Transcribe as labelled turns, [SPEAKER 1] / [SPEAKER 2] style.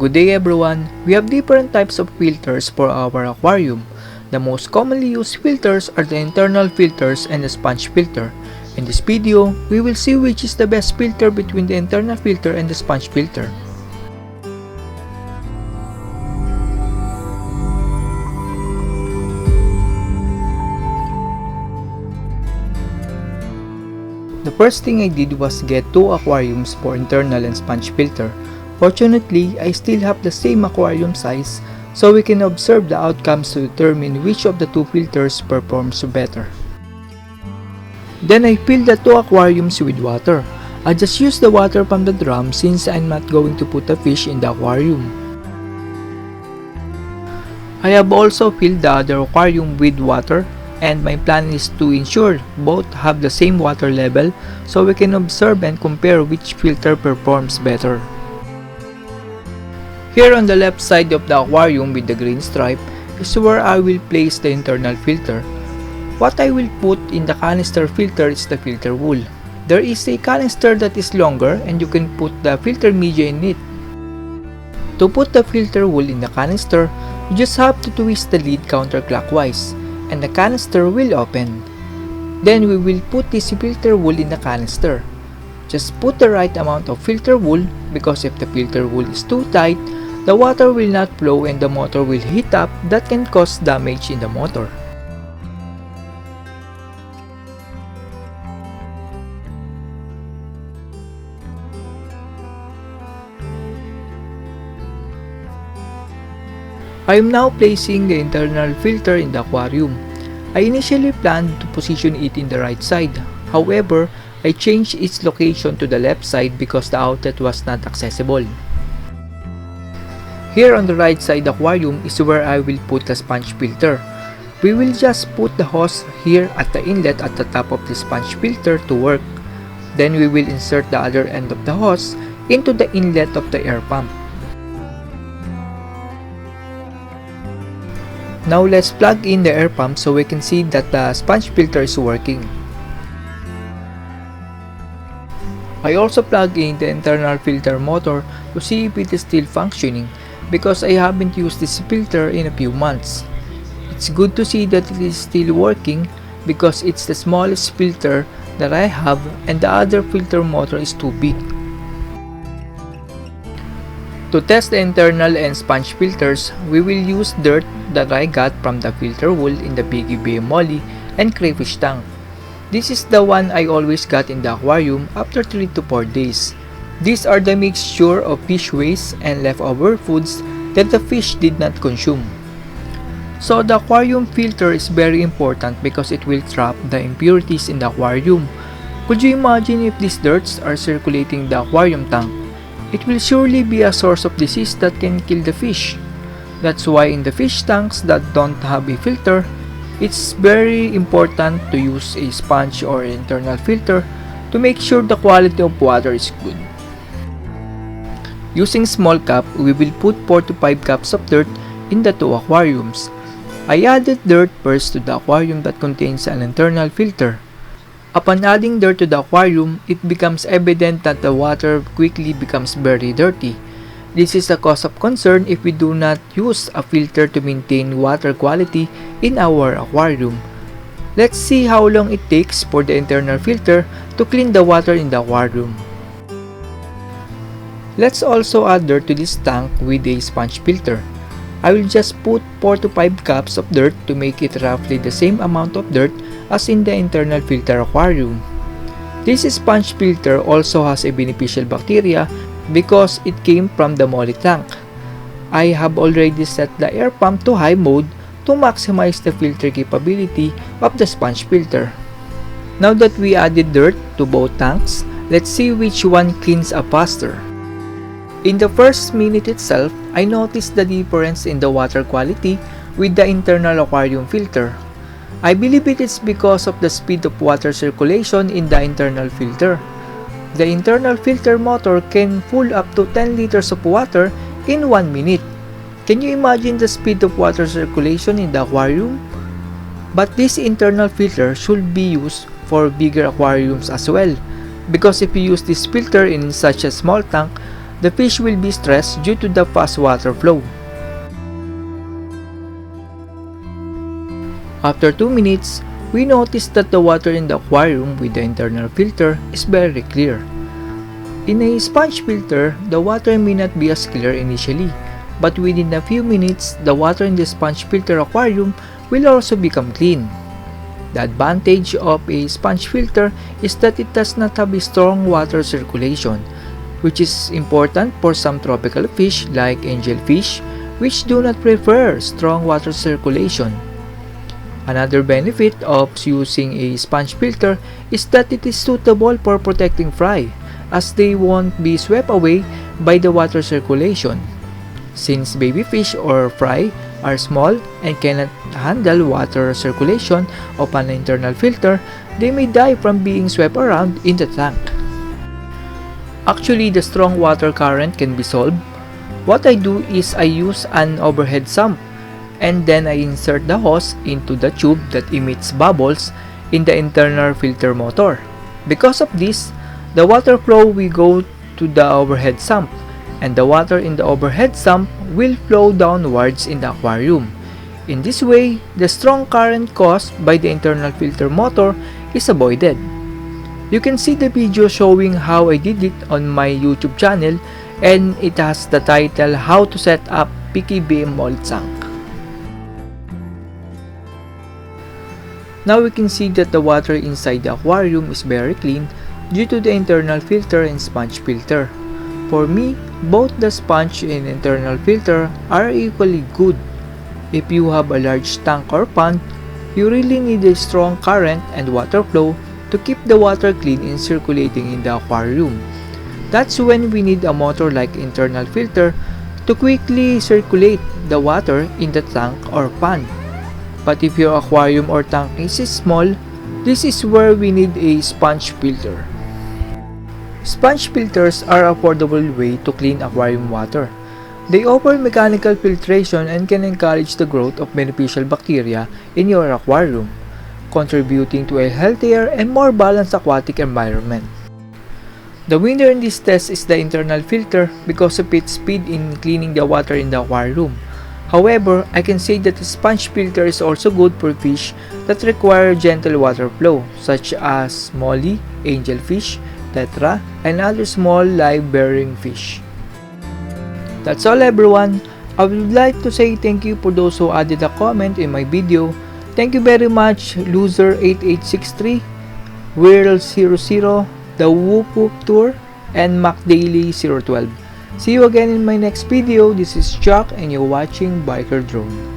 [SPEAKER 1] Good day everyone! We have different types of filters for our aquarium. The most commonly used filters are the internal filters and the sponge filter. In this video, we will see which is the best filter between the internal filter and the sponge filter. The first thing I did was get two aquariums for internal and sponge filter. Fortunately, I still have the same aquarium size, so we can observe the outcomes to determine which of the two filters performs better. Then I fill the two aquariums with water. I just use the water from the drum since I'm not going to put a fish in the aquarium. I have also filled the other aquarium with water, and my plan is to ensure both have the same water level so we can observe and compare which filter performs better. Here on the left side of the aquarium with the green stripe is where I will place the internal filter. What I will put in the canister filter is the filter wool. There is a canister that is longer and you can put the filter media in it. To put the filter wool in the canister, you just have to twist the lid counterclockwise and the canister will open. Then we will put this filter wool in the canister. Just put the right amount of filter wool because if the filter wool is too tight, the water will not flow and the motor will heat up that can cause damage in the motor. I am now placing the internal filter in the aquarium. I initially planned to position it in the right side. However, I changed its location to the left side because the outlet was not accessible. Here on the right side aquarium is where I will put the sponge filter. We will just put the hose here at the inlet at the top of the sponge filter to work. Then we will insert the other end of the hose into the inlet of the air pump. Now let's plug in the air pump so we can see that the sponge filter is working. I also plug in the internal filter motor to see if it is still functioning because I haven't used this filter in a few months. It's good to see that it is still working because it's the smallest filter that I have and the other filter motor is too big. To test the internal and sponge filters, we will use dirt that I got from the filter wool in the Biggie Bay Molly and crayfish tank. This is the one I always got in the aquarium after 3 to 4 days. These are the mixture of fish waste and leftover foods that the fish did not consume. So the aquarium filter is very important because it will trap the impurities in the aquarium. Could you imagine if these dirts are circulating the aquarium tank? It will surely be a source of disease that can kill the fish. That's why in the fish tanks that don't have a filter, it's very important to use a sponge or internal filter to make sure the quality of water is good. Using small cup, we will put 4 to 5 cups of dirt in the two aquariums. I added dirt first to the aquarium that contains an internal filter. Upon adding dirt to the aquarium, it becomes evident that the water quickly becomes very dirty. This is a cause of concern if we do not use a filter to maintain water quality in our aquarium. Let's see how long it takes for the internal filter to clean the water in the aquarium. Let's also add dirt to this tank with a sponge filter. I will just put 4 to 5 cups of dirt to make it roughly the same amount of dirt as in the internal filter aquarium. This sponge filter also has a beneficial bacteria because it came from the molly tank. I have already set the air pump to high mode to maximize the filter capability of the sponge filter. Now that we added dirt to both tanks, let's see which one cleans up faster. In the first minute itself, I noticed the difference in the water quality with the internal aquarium filter. I believe it is because of the speed of water circulation in the internal filter. The internal filter motor can pull up to 10 liters of water in 1 minute. Can you imagine the speed of water circulation in the aquarium? But this internal filter should be used for bigger aquariums as well, because if you use this filter in such a small tank, the fish will be stressed due to the fast water flow. After 2 minutes, we noticed that the water in the aquarium with the internal filter is very clear. In a sponge filter, the water may not be as clear initially, but within a few minutes, the water in the sponge filter aquarium will also become clean. The advantage of a sponge filter is that it does not have a strong water circulation, which is important for some tropical fish like angelfish, which do not prefer strong water circulation. Another benefit of using a sponge filter is that it is suitable for protecting fry, as they won't be swept away by the water circulation. Since baby fish or fry are small and cannot handle water circulation of an internal filter, they may die from being swept around in the tank. Actually, the strong water current can be solved. What I do is I use an overhead sump, and then I insert the hose into the tube that emits bubbles in the internal filter motor. Because of this, the water flow will go to the overhead sump, and the water in the overhead sump will flow downwards in the aquarium. In this way, the strong current caused by the internal filter motor is avoided. You can see the video showing how I did it on my YouTube channel, and it has the title How to Set Up PKBM Mold Tank. Now we can see that the water inside the aquarium is very clean due to the internal filter and sponge filter. For me, both the sponge and internal filter are equally good. If you have a large tank or pond, you really need a strong current and water flow to keep the water clean and circulating in the aquarium. That's when we need a motor like internal filter to quickly circulate the water in the tank or pond. But if your aquarium or tank is small, this is where we need a sponge filter. Sponge filters are an affordable way to clean aquarium water. They offer mechanical filtration and can encourage the growth of beneficial bacteria in your aquarium, contributing to a healthier and more balanced aquatic environment. The winner in this test is the internal filter because of its speed in cleaning the water in the aquarium. However, I can say that the sponge filter is also good for fish that require gentle water flow, such as molly, angelfish, tetra, and other small live-bearing fish. That's all everyone. I would like to say thank you for those who added a comment in my video. Thank you very much, Loser8863, Whirl00, The Whoop Whoop Tour, and MacDaily012. See you again in my next video. This is Chuck and you're watching Biker Drone.